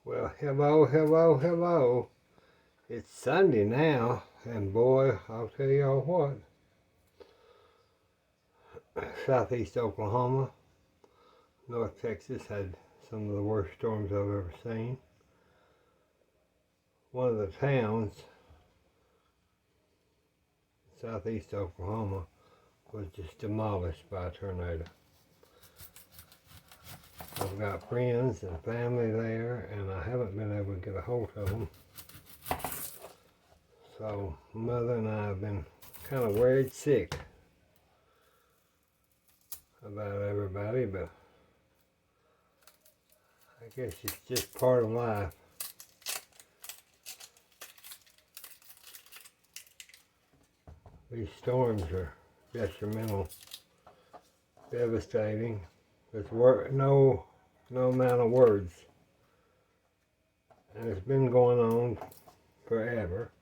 Well, hello, hello, hello. It's Sunday now, and boy, I'll tell y'all what. Southeast Oklahoma, North Texas had some of the worst storms I've ever seen. One of the towns, Southeast Oklahoma, was just demolished by a tornado. I've got friends and family there, and I haven't been able to get a hold of them. So, Mother and I have been kind of worried sick about everybody, but I guess it's just part of life. These storms are detrimental, devastating. There's no amount of words. And it's been going on forever.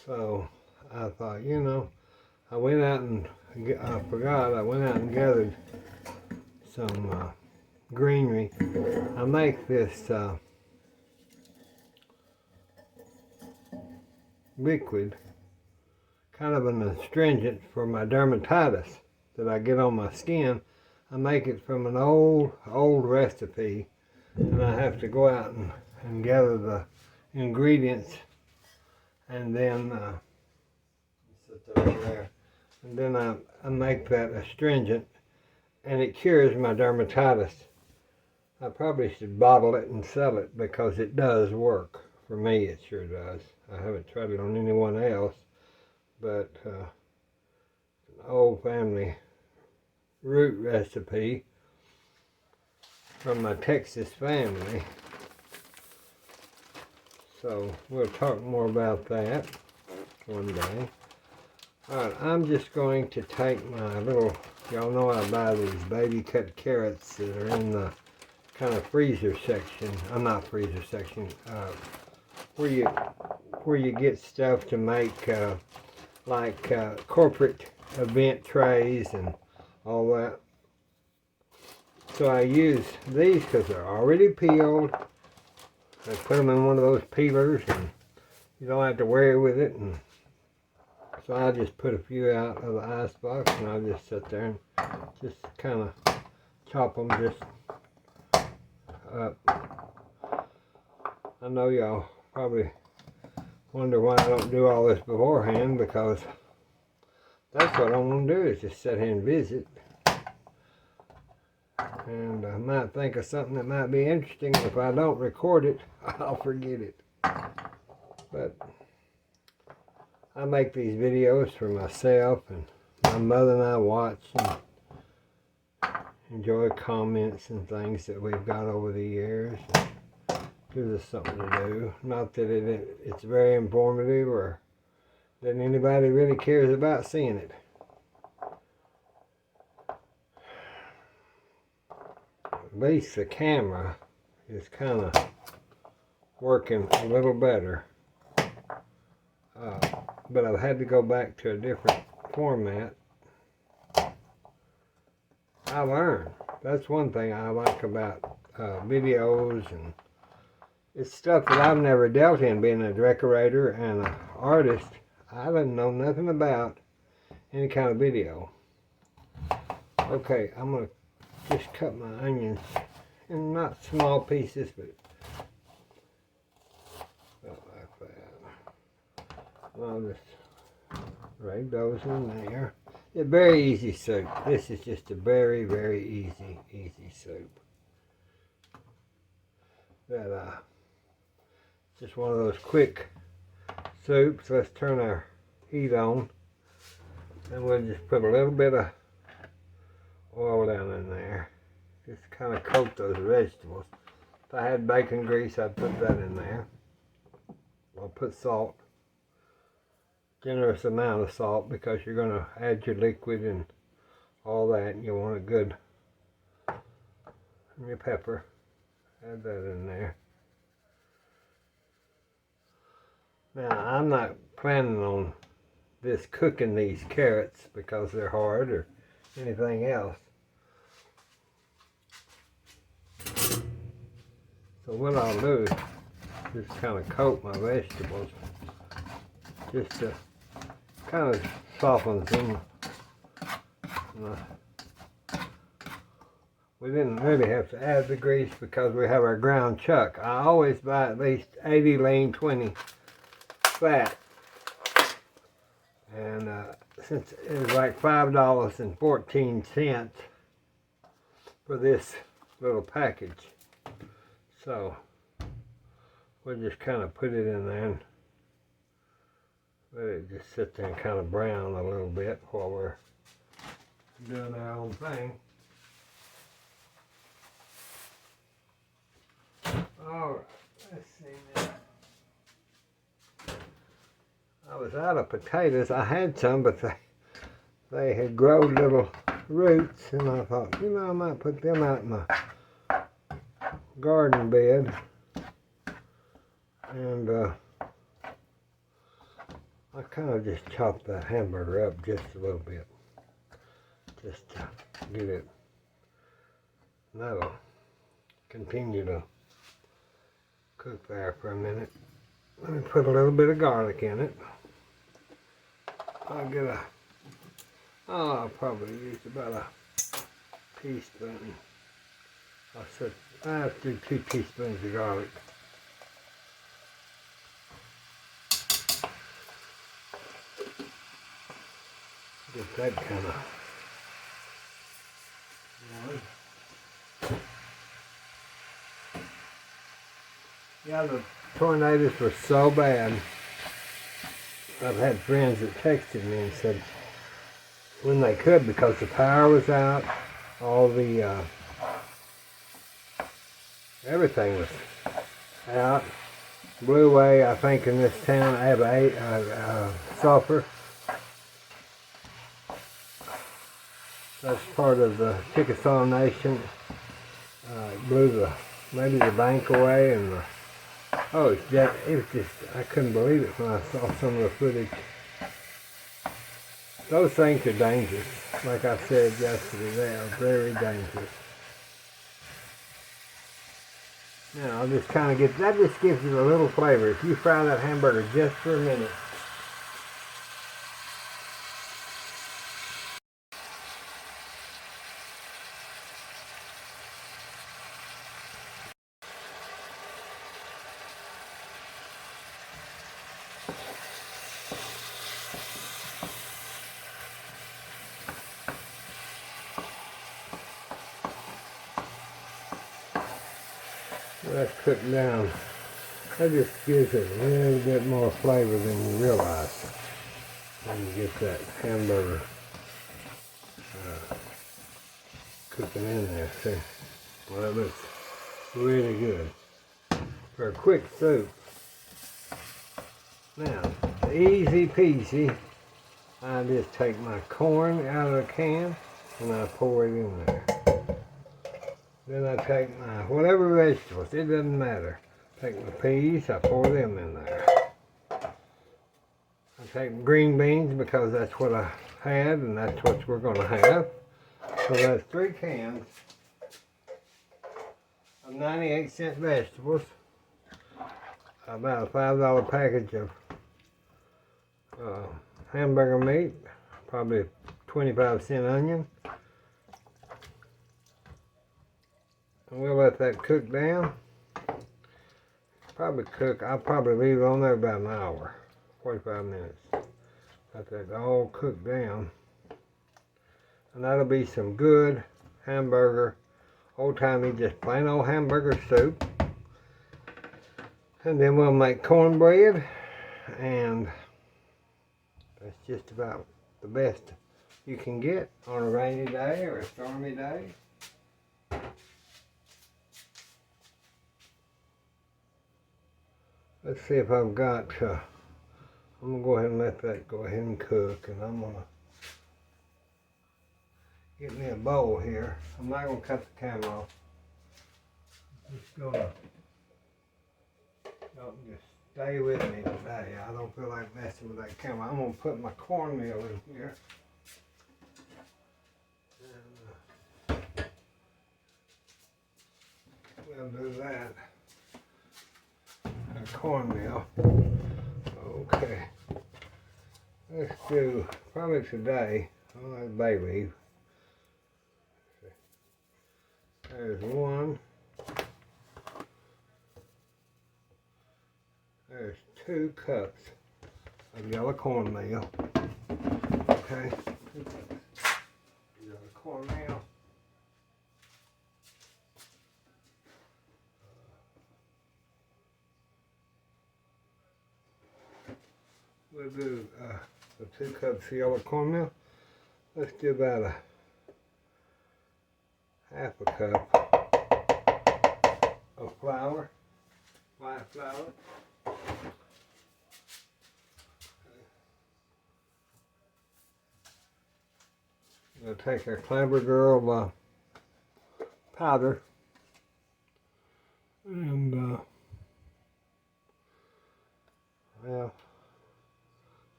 So I thought, I went out and I went out and gathered some greenery. I make this liquid, kind of an astringent for my dermatitis that I get on my skin. I make it from an old recipe, and I have to go out and gather the ingredients, and then sit over there, and then I make that astringent, and it cures my dermatitis. I probably should bottle it and sell it because it does work. For me, it sure does. I haven't tried it on anyone else, but an old family root recipe from my Texas family. So we'll talk more about that one day. Alright, I'm just going to take my little, y'all know I buy these baby cut carrots that are in the kind of freezer section. I'm not freezer section, where you get stuff to make like corporate event trays and all that. So I use these because they're already peeled. I put them in one of those peelers, and you don't have to worry with it. And so I just put a few out of the icebox, and I'll just sit there and just kind of chop them just up. I know y'all probably wonder why I don't do all this beforehand, because that's what I want to do, is just sit here and visit. And I might think of something that might be interesting. If I don't record it, I'll forget it. But I make these videos for myself, and my mother and I watch and enjoy comments and things that we've got over the years. Gives us something to do. Not that it's very informative or that anybody really cares about seeing it. At least the camera is kind of working a little better. But I've had to go back to a different format. I learned. That's one thing I like about videos, and it's stuff that I've never dealt in, being a decorator and an artist. I didn't know nothing about any kind of video. Okay, I'm going to just cut my onions in not small pieces, but about like that. I'll just rake those in there. It's a very easy soup. This is just a very, very easy soup. That just one of those quick soups. Let's turn our heat on, and we'll just put a little bit of oil down in there. Just kind of coat those vegetables. If I had bacon grease, I'd put that in there. I'll put salt. Generous amount of salt, because you're going to add your liquid and all that, and you want it good. And your pepper. Add that in there. Now, I'm not planning on this cooking these carrots because they're hard or anything else. So what I'll do is just kind of coat my vegetables just to kind of soften them. We didn't really have to add the grease because we have our ground chuck. I always buy at least 80 lean, 20 fat. And since it was like $5.14 for this little package. So we'll just kind of put it in there and let it just sit there and kind of brown a little bit while we're doing our own thing. Alright, let's see now. I was out of potatoes. I had some, but they had grown little roots, and I thought, you know, I might put them out in my garden bed. And I kind of just chopped that hamburger up just a little bit, just to get it. And that'll continue to cook there for a minute. Let me put a little bit of garlic in it. I'll get I'll probably use about a teaspoon. I have to do 2 teaspoons of garlic. Get that kind of one. Yeah, the tornadoes were so bad. I've had friends that texted me and said when they could, because the power was out, all the everything was out. Blew away, I think, in this town. I have sulfur. That's part of the Chickasaw Nation. It blew maybe the bank away, and oh, it was just, I couldn't believe it when I saw some of the footage. Those things are dangerous. Like I said yesterday, they are very dangerous. Now I'll just kind of that just gives it a little flavor. If you fry that hamburger just for a minute. That's cooked down. That just gives it a little bit more flavor than you realize when you get that hamburger cooking in there. See? Well, that looks really good for a quick soup. Now, easy peasy, I just take my corn out of the can and I pour it in there. Then I take my whatever vegetables, it doesn't matter. Take my peas, I pour them in there. I take green beans because that's what I had and that's what we're going to have. So that's 3 cans of 98-cent vegetables. About a $5 package of hamburger meat. Probably a 25-cent onion. And we'll let that cook down. I'll probably leave it on there about an hour, 45 minutes. Let that all cook down. And that'll be some good hamburger, old-timey, just plain old hamburger soup. And then we'll make cornbread, and that's just about the best you can get on a rainy day or a stormy day. Let's see if I've got, I'm going to go ahead and let that go ahead and cook, and I'm going to get me a bowl here. I'm not going to cut the camera off. I'm just going to just stay with me today. I don't feel like messing with that camera. I'm going to put my cornmeal in here. And, we'll do that. Cornmeal. Okay. Let's do, probably today, I'll have bay leaf. There's one. There's 2 cups of yellow cornmeal. Okay. 2 cups of yellow cornmeal. We'll do the 2 cups of yellow cornmeal. Let's do about a half a cup of flour, white flour. We'll take our Hamburger powder and well,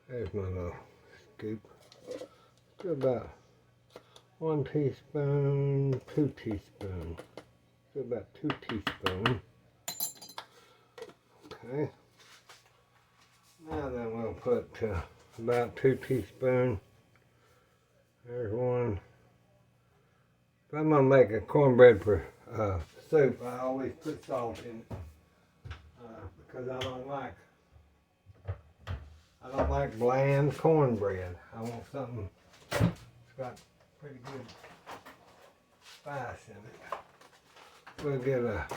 there's my little scoop. Do about 1 teaspoon, 2 teaspoons. Do about 2 teaspoons. Okay. Now then we'll put about 2 teaspoons. There's one. If I'm gonna make a cornbread for soup, I always put salt in it because I don't like bland cornbread. I want something that's got pretty good spice in it. We'll get a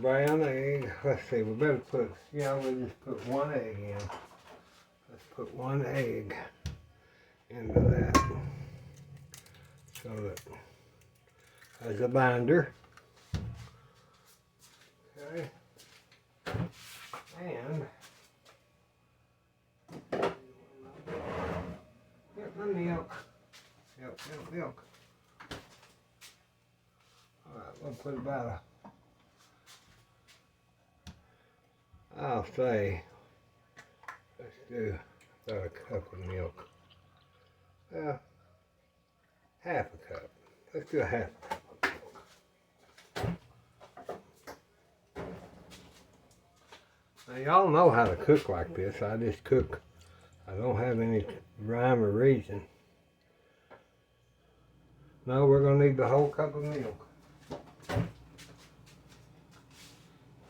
brown egg. Let's see, we better put, we'll just put 1 egg in. Let's put 1 egg into that so that as a binder. Okay. And get the milk. Milk. Alright, we'll put about I'll say, let's do about a cup of milk. Half a cup. Let's do a half a cup of milk. Now y'all know how to cook like this. I just cook. I don't have any rhyme or reason. No, we're going to need the whole cup of milk.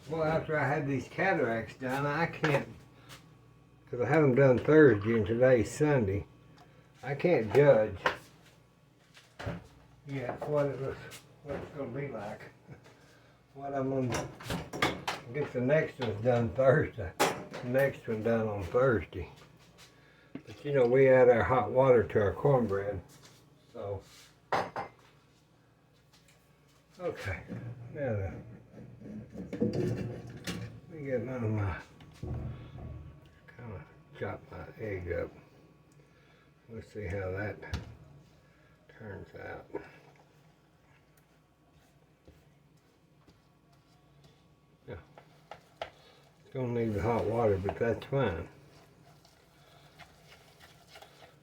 Well, after I had these cataracts done, I can't, because I had them done Thursday and today's Sunday, I can't judge yet what it's going to be like. What I'm going to get the next one's done Thursday, the next one done on Thursday. But you know, we add our hot water to our cornbread, so. Okay, now then, let me get none of my, kind of chop my egg up. Let's see how that turns out. Yeah, it's gonna need the hot water, but that's fine.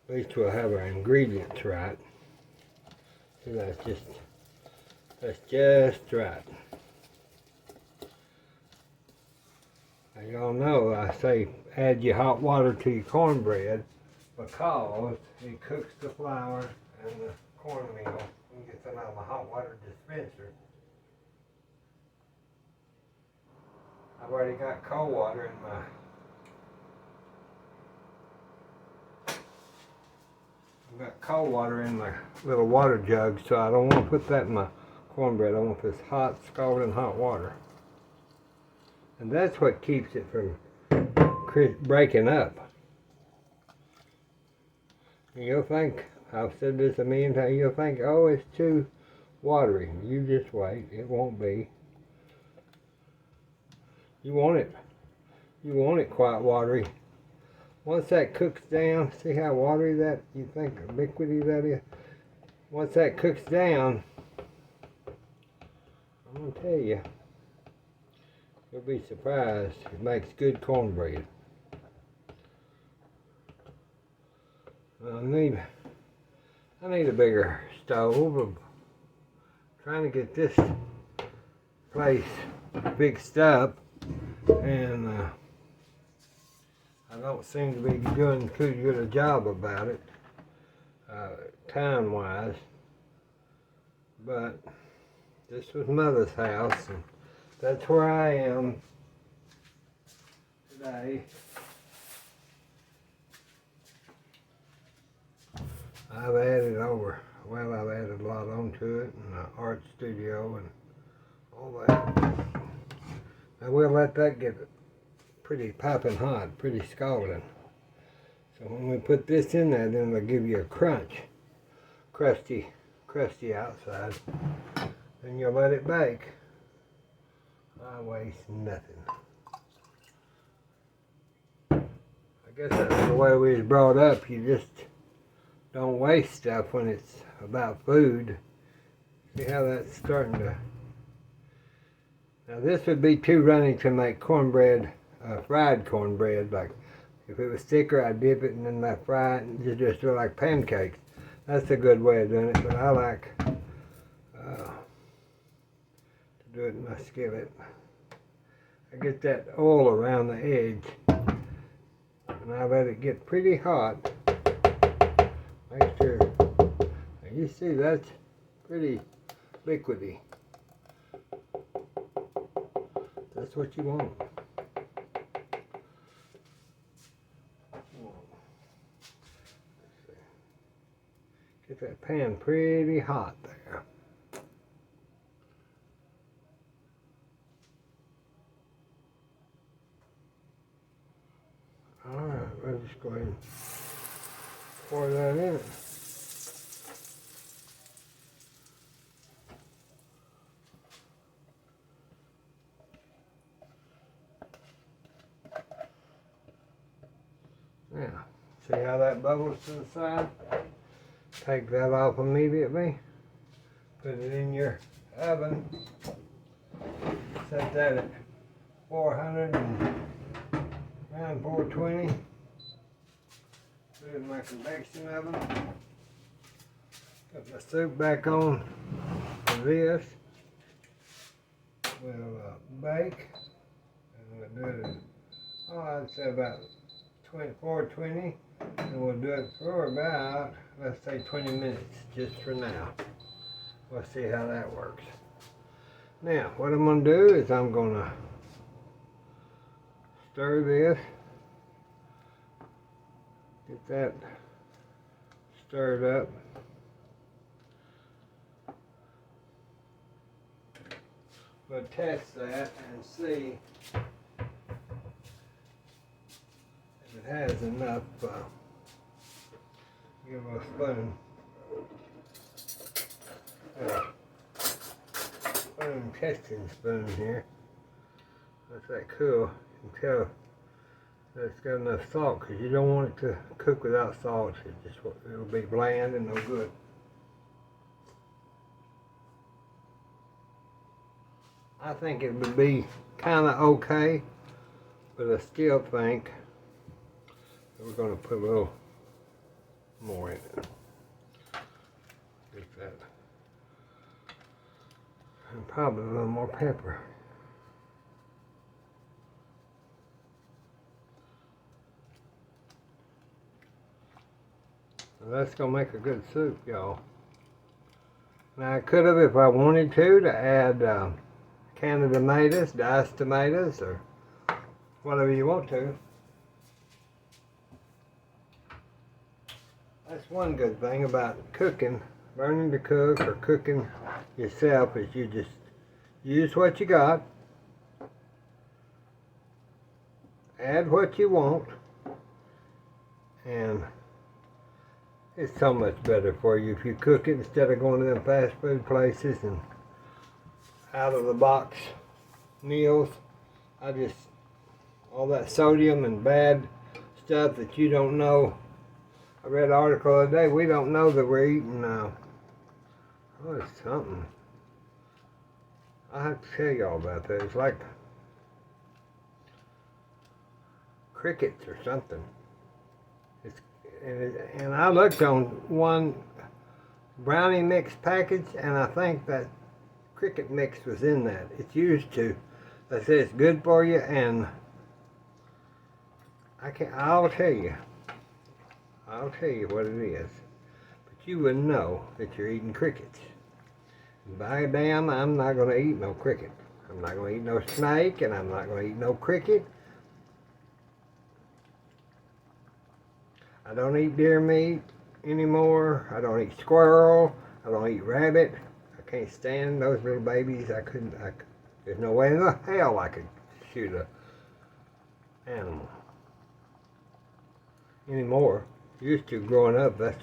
At least we'll have our ingredients right. So that's just right. Now y'all know I say add your hot water to your cornbread because it cooks the flour and the cornmeal. You get some out of my hot water dispenser. I've already got cold water in my little water jug, so I don't want to put that in my cornbread. I want this hot, scalding hot water. And that's what keeps it from breaking up. You'll think, I've said this a million times, you'll think, oh, it's too watery. You just wait, it won't be. You want it quite watery. Once that cooks down, see how watery that, you think liquidy that is? Once that cooks down, I'm gonna tell you, You'll be surprised. It makes good cornbread. I need a bigger stove. I'm trying to get this place fixed up, and I don't seem to be doing too good a job about it, time-wise. But this was Mother's house, and that's where I am today. I've added a lot onto it, and an art studio and all that. Now we'll let that get pretty piping hot, pretty scalding. So when we put this in there, then it'll give you a crusty outside. Then you'll let it bake. I waste nothing. I guess that's the way we was brought up. You just don't waste stuff when it's about food. See how that's starting to... Now this would be too runny to make cornbread, fried cornbread. Like if it was thicker, I'd dip it and then I fry it and just do it like pancakes. That's a good way of doing it, but I like to do it in my skillet. I get that oil around the edge and I let it get pretty hot. Make sure, now you see that's pretty liquidy. That's what you want. Get that pan pretty hot there. Alright, let's just go ahead and pour that in it. Now, see how that bubbles to the side? Take that off immediately. Put it in your oven. Set that at 400 and around 420. Put it in my convection oven. Put my soup back on for this. We'll bake. And we'll do it, I'd say about 420. And we'll do it for about, let's say 20 minutes, just for now. We'll see how that works. Now, what I'm going to do is I'm going to stir this. Get that stirred up. We'll test that and see if it has enough. Give it a spoon. Testing spoon here. Let that cool until it's got enough salt, because you don't want it to cook without salt. It'll be bland and no good. I think it would be kind of okay, but I still think we're going to put a little more in it. Get that. And probably a little more pepper. So that's going to make a good soup, y'all. Now I could have, if I wanted to add a can of tomatoes, diced tomatoes, or whatever you want to. That's one good thing about cooking, learning to cook or cooking yourself, is you just use what you got, add what you want, and it's so much better for you if you cook it instead of going to them fast food places and out of the box meals. All that sodium and bad stuff that you don't know. I read an article the other day, we don't know that we're eating, it's something. I have to tell y'all about that. It's like crickets or something. And I looked on one brownie mix package, and I think that cricket mix was in that. It's used to. They say it's good for you, and I'll tell you what it is. But you wouldn't know that you're eating crickets. By damn, I'm not going to eat no cricket. I'm not going to eat no snake, and I'm not going to eat no cricket. I don't eat deer meat anymore. I don't eat squirrel. I don't eat rabbit. I can't stand those little babies. There's no way in the hell I could shoot a animal anymore. Used to growing up, that's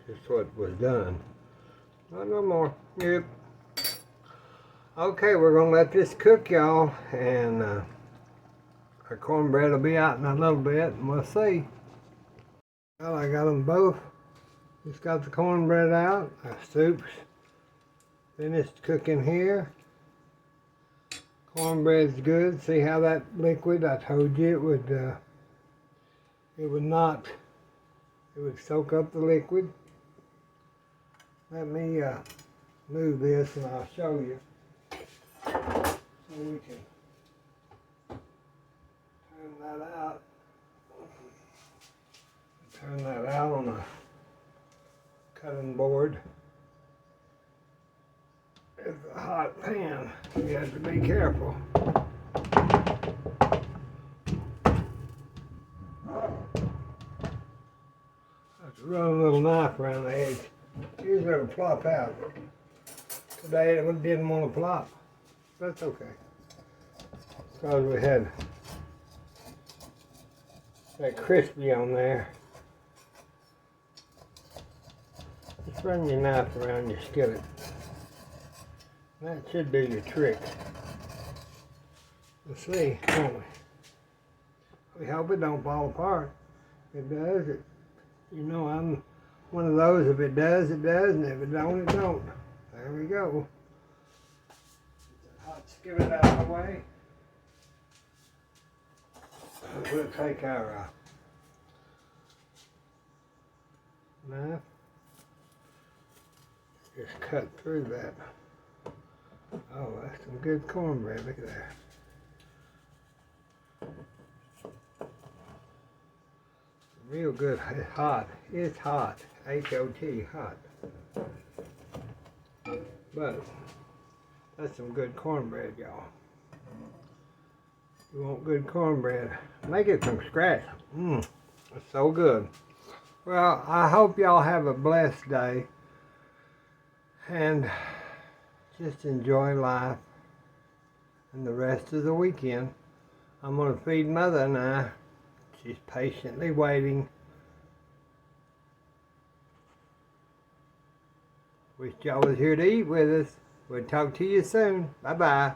just what was done. Not no more. Yep. Okay, we're gonna let this cook, y'all, and our cornbread will be out in a little bit, and we'll see. Well, I got them both. Just got the cornbread out. Our soup's finished cooking here. Cornbread's good. See how that liquid, I told you it would soak up the liquid. Let me move this and I'll show you. So we can turn that out. Turn that out on a cutting board. It's a hot pan. You have to be careful. I have to run a little knife around the edge. Usually it'll plop out. Today it didn't want to plop. That's okay. Because we had that crispy on there. Just run your knife around your skillet. That should do your trick. Let's see, don't we? We hope it don't fall apart. If it does, you know I'm one of those, if it does, it does, and if it don't, it don't. There we go. Get the hot skillet out of the way. We'll take our knife. Just cut through that. Oh, that's some good cornbread. Look at that. Real good. It's hot. It's hot. H-O-T, hot. But that's some good cornbread, y'all. You want good cornbread, make it from scratch. It's so good. Well, I hope y'all have a blessed day. And just enjoy life and the rest of the weekend. I'm going to feed Mother now. She's patiently waiting. Wish y'all was here to eat with us. We'll talk to you soon. Bye-bye.